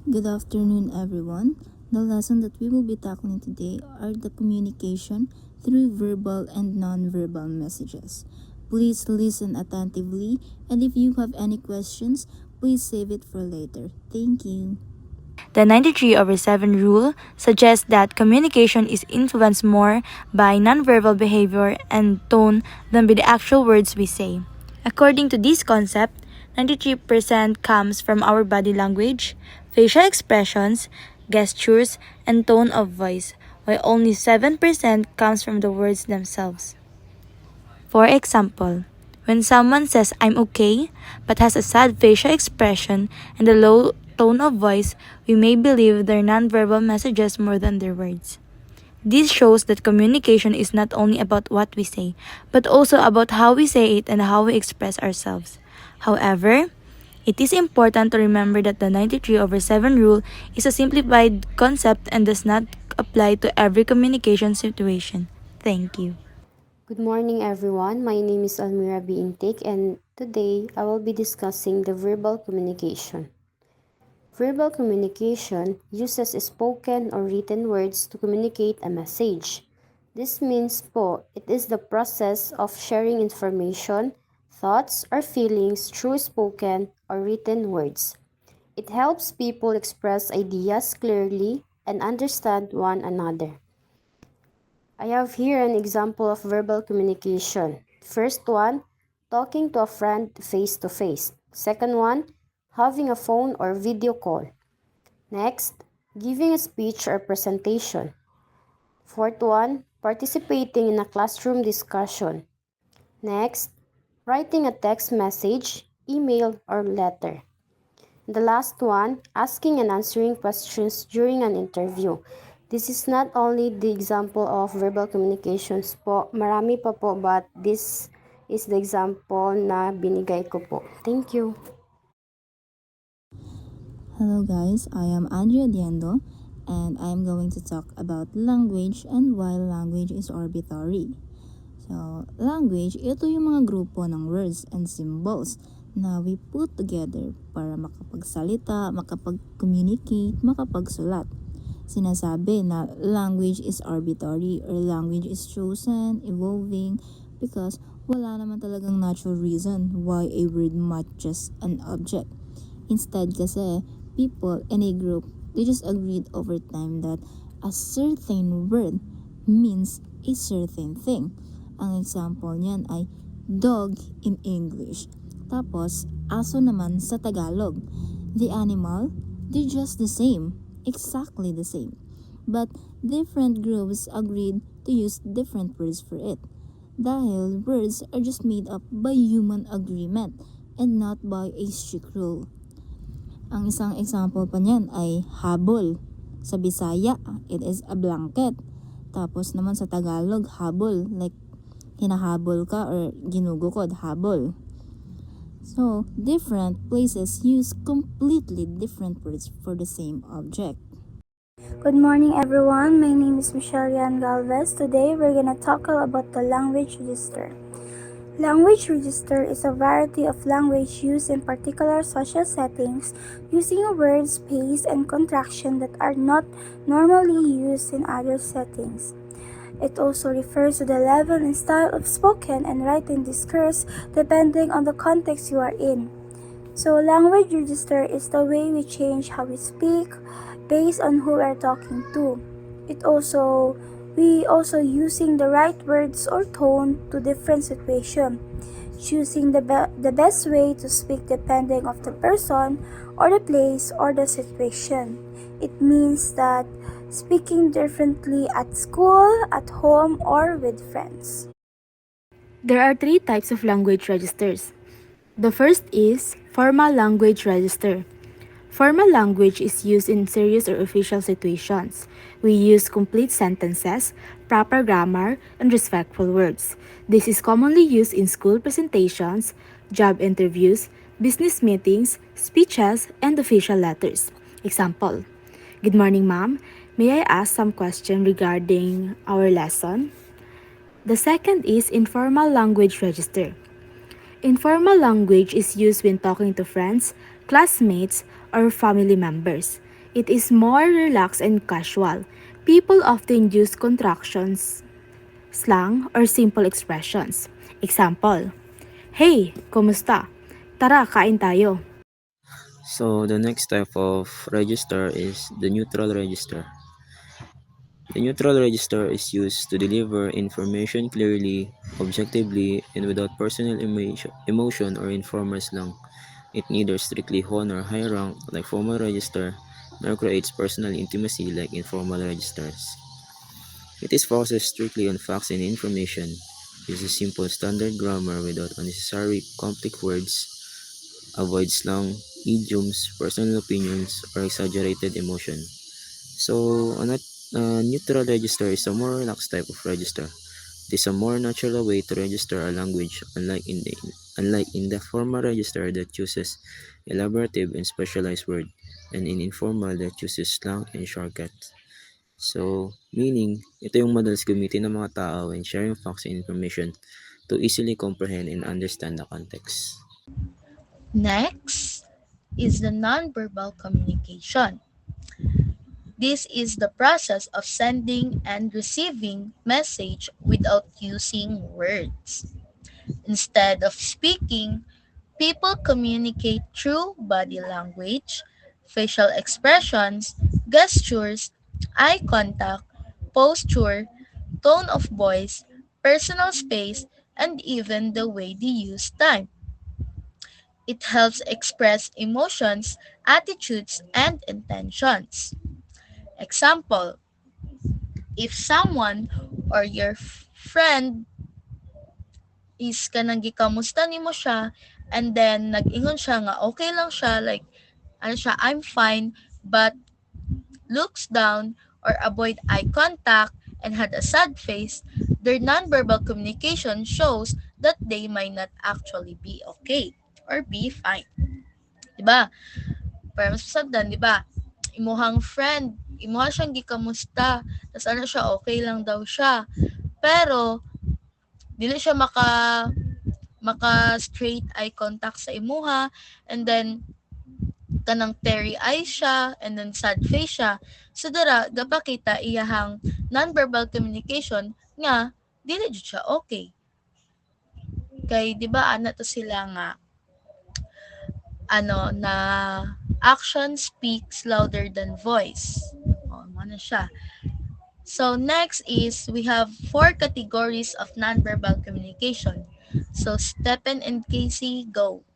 Good afternoon, everyone. The lesson that we will be tackling today are the communication through verbal and non-verbal messages. Please listen attentively, and if you have any questions, please save it for later. Thank you. The 93/7 rule suggests that communication is influenced more by nonverbal behavior and tone than by the actual words we say. According to this concept, 93% comes from our body language, facial expressions, gestures, and tone of voice, while only 7% comes from the words themselves. For example, when someone says I'm okay but has a sad facial expression and a low tone of voice, we may believe their nonverbal messages more than their words. This shows that communication is not only about what we say, but also about how we say it and how we express ourselves. However, it is important to remember that the 93/7 rule is a simplified concept and does not apply to every communication situation. Thank you. Good morning, everyone. My name is Almira B. Intake, and today I will be discussing the verbal communication. Verbal communication uses spoken or written words to communicate a message. This means po, it is the process of sharing information, thoughts, or feelings through spoken or written words. It helps people express ideas clearly and understand one another. I have here an example of verbal communication. First one, talking to a friend face to face. Second one, having a phone or video call. Next, giving a speech or presentation. Fourth one, participating in a classroom discussion. Next, writing a text message, email, or letter. The last one, asking and answering questions during an interview. This is not only the example of verbal communications po, marami pa po, but this is the example na binigay ko po. Thank you. Hello, guys. I am Andrea Diendo, and I am going to talk about language and why language is arbitrary. So, language, ito yung mga grupo ng words and symbols na we put together para makapagsalita, makapag-communicate, makapagsulat. Sinasabi na language is arbitrary or language is chosen, evolving, because wala naman talagang natural reason why a word matches an object. Instead kasi, people in a group, they just agreed over time that a certain word means a certain thing. Ang example niyan ay dog in English. Tapos, aso naman sa Tagalog. The animal, they're just the same. Exactly the same. But different groups agreed to use different words for it. Dahil words are just made up by human agreement and not by a strict rule. Ang isang example pa niyan ay habol. Sa Bisaya, it is a blanket. Tapos naman sa Tagalog, habol. Like, hinahabol ka or ginugukod, habol. So, different places use completely different words for the same object. Good morning, everyone. My name is Michelle Yan Galvez. Today, we're gonna talk about the language register. Language register is a variety of language used in particular social settings using words, pace, and contraction that are not normally used in other settings. It also refers to the level and style of spoken and written discourse depending on the context you are in. So, language register is the way we change how we speak based on who we are talking to. We also using the right words or tone to different situation, choosing the best way to speak depending of the person or the place or the situation. It means that speaking differently at school, at home, or with friends. There are three types of language registers. The first is formal language register. Formal language is used in serious or official situations. We use complete sentences, proper grammar, and respectful words. This is commonly used in school presentations, job interviews, business meetings, speeches, and official letters. Example: Good morning, ma'am. May I ask some question regarding our lesson? The second is informal language register. Informal language is used when talking to friends, classmates, or family members. It is more relaxed and casual. People often use contractions, slang, or simple expressions. Example, Hey, kumusta? Tara, kain tayo. So the next type of register is the neutral register. The neutral register is used to deliver information clearly, objectively, and without personal emotion or informal slang. It neither strictly honor high rank like formal register, nor creates personal intimacy like informal registers. It is focuses strictly on facts and information, uses simple standard grammar without unnecessary complex words, avoids slang, idioms, personal opinions, or exaggerated emotion. So, a neutral register is a more relaxed type of register. It is a more natural way to register a language, unlike in the formal register that uses elaborative and specialized word, and in informal that uses slang and shortcuts. So, meaning, ito yung madalas gamitin ng mga tao when sharing facts and information to easily comprehend and understand the context. Next is the nonverbal communication. This is the process of sending and receiving message without using words. Instead of speaking, people communicate through body language, facial expressions, gestures, eye contact, posture, tone of voice, personal space, and even the way they use time. It helps express emotions, attitudes, and intentions. Example, if someone or your friend is kanang gikamusta nimo siya and then nag-ingon siya nga okay lang siya like ano siya I'm fine but looks down or avoid eye contact and had a sad face, their nonverbal communication shows that they might not actually be okay or be fine. Diba? Para mas pasagdan, diba? Imuhang friend, imuha siyang gikamusta, tas ano siya, okay lang daw siya. Pero, dili siya maka straight eye contact sa imuha and then kanang teary eyes siya and then sad face siya. So dara gapakita iyahang nonverbal communication nga dili jud siya okay. Kay di ba ana to sila nga ano na action speaks louder than voice. O mo na siya. So next is we have 4 categories of nonverbal communication. So Stephen and Casey, go.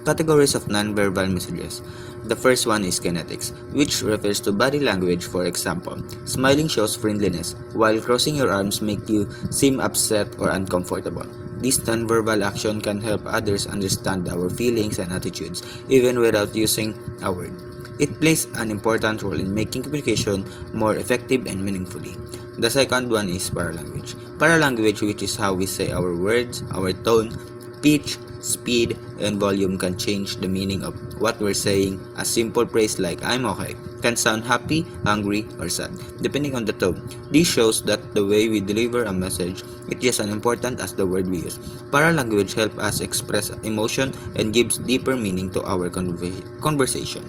Categories of nonverbal messages. The first one is kinetics, which refers to body language. For example, smiling shows friendliness, while crossing your arms make you seem upset or uncomfortable. This nonverbal action can help others understand our feelings and attitudes, even without using a word. It plays an important role in making communication more effective and meaningfully. The second one is paralanguage. Paralanguage, which is how we say our words, our tone, pitch, speed, and volume can change the meaning of what we're saying. A simple phrase like I'm okay can sound happy, angry, or sad, depending on the tone. This shows that the way we deliver a message is just as important as the word we use. Paralanguage helps us express emotion and gives deeper meaning to our conversation.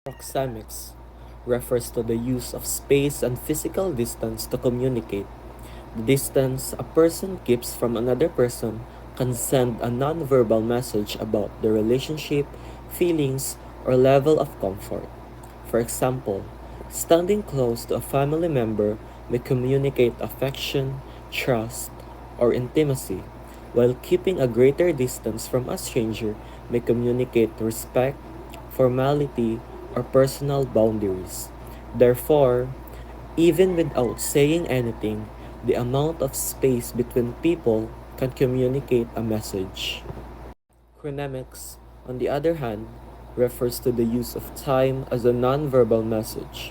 Proxemics refers to the use of space and physical distance to communicate. The distance a person keeps from another person can send a non-verbal message about the relationship, feelings, or level of comfort. For example, standing close to a family member may communicate affection, trust, or intimacy, while keeping a greater distance from a stranger may communicate respect, formality, or personal boundaries. Therefore, even without saying anything, the amount of space between people can communicate a message. Chronemics, on the other hand, refers to the use of time as a nonverbal message.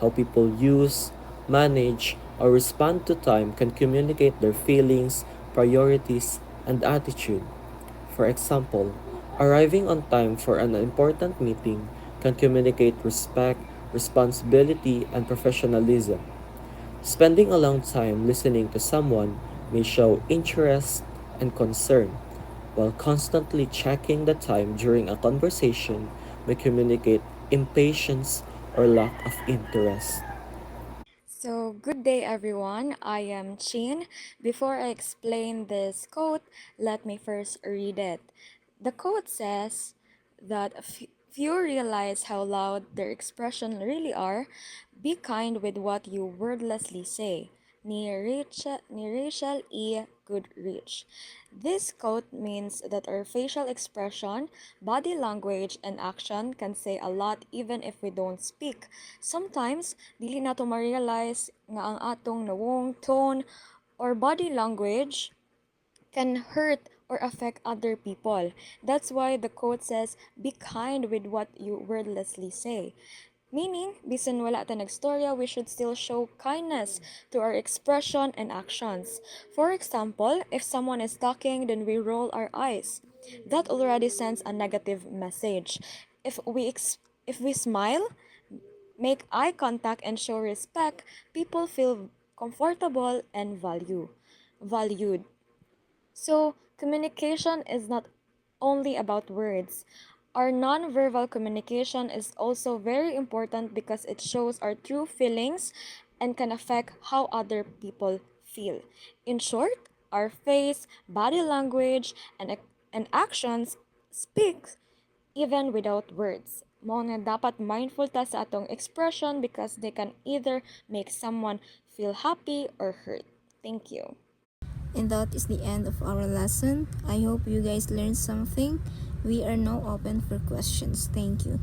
How people use, manage, or respond to time can communicate their feelings, priorities, and attitude. For example, arriving on time for an important meeting can communicate respect, responsibility, and professionalism. Spending a long time listening to someone may show interest and concern, while constantly checking the time during a conversation may communicate impatience, or lack of interest. So, good day everyone. I am Chin. Before I explain this quote, let me first read it. The quote says that few realize how loud their expression really are. Be kind with what you wordlessly say. Ni Rachel E. Goodrich. This quote means that our facial expression, body language, and action can say a lot even if we don't speak. Sometimes, dili nato ma-realize nga ang atong nawong tone or body language can hurt or affect other people. That's why the quote says, be kind with what you wordlessly say. Meaning, bisan wala ta nagstorya, we should still show kindness to our expression and actions. For example, if someone is talking, then we roll our eyes. That already sends a negative message. If we smile, make eye contact and show respect, people feel comfortable and valued. So, communication is not only about words. Our nonverbal communication is also very important because it shows our true feelings and can affect how other people feel. In short, our face, body language, and actions speak even without words. Mao nga dapat mindful ta sa atong expression because they can either make someone feel happy or hurt. Thank you. And that is the end of our lesson. I hope you guys learned something. We are now open for questions. Thank you.